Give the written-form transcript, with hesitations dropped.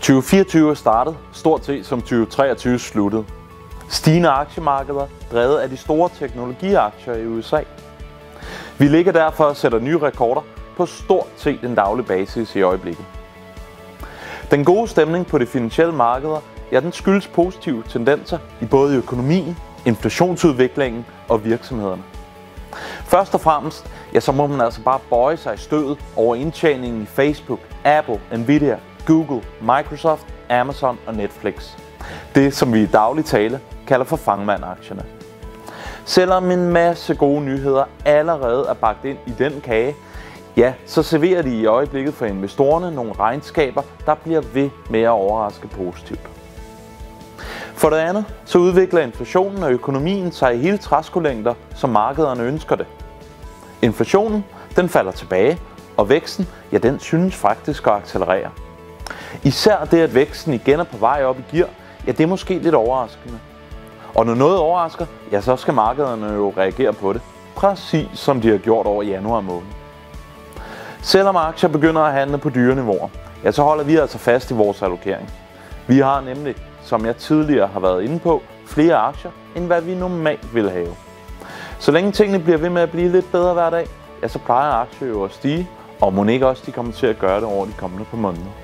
2024 er startet stort set som 2023 sluttede. Stigende aktiemarkeder drevet af de store teknologiaktier i USA. Vi ligger derfor og sætter nye rekorder på stort set en daglig basis i øjeblikket. Den gode stemning på de finansielle markeder, den skyldes positive tendenser i både økonomien, inflationsudviklingen og virksomhederne. Først og fremmest, så må man altså bare bøje sig i stødet over indtjeningen i Facebook, Apple, Nvidia, Google, Microsoft, Amazon og Netflix. Det, som vi i daglig tale kalder for fangmand-aktierne. Selvom en masse gode nyheder allerede er bagt ind i den kage, så serverer de i øjeblikket for investorerne nogle regnskaber, der bliver ved med at overraske positivt. For det andet, så udvikler inflationen og økonomien sig i hele træskolængder, som markederne ønsker det. Inflationen, den falder tilbage, og væksten, den synes faktisk at accelerere. Især det, at væksten igen er på vej op i gear, det er måske lidt overraskende. Og når noget overrasker, så skal markederne jo reagere på det, præcis som de har gjort over januar måned. Selvom aktier begynder at handle på dyre niveauer, så holder vi altså fast i vores allokering. Vi har nemlig, som jeg tidligere har været inde på, flere aktier, end hvad vi normalt ville have. Så længe tingene bliver ved med at blive lidt bedre hver dag, så plejer aktier jo at stige, og mon ikke også de kommer til at gøre det over de kommende par måneder.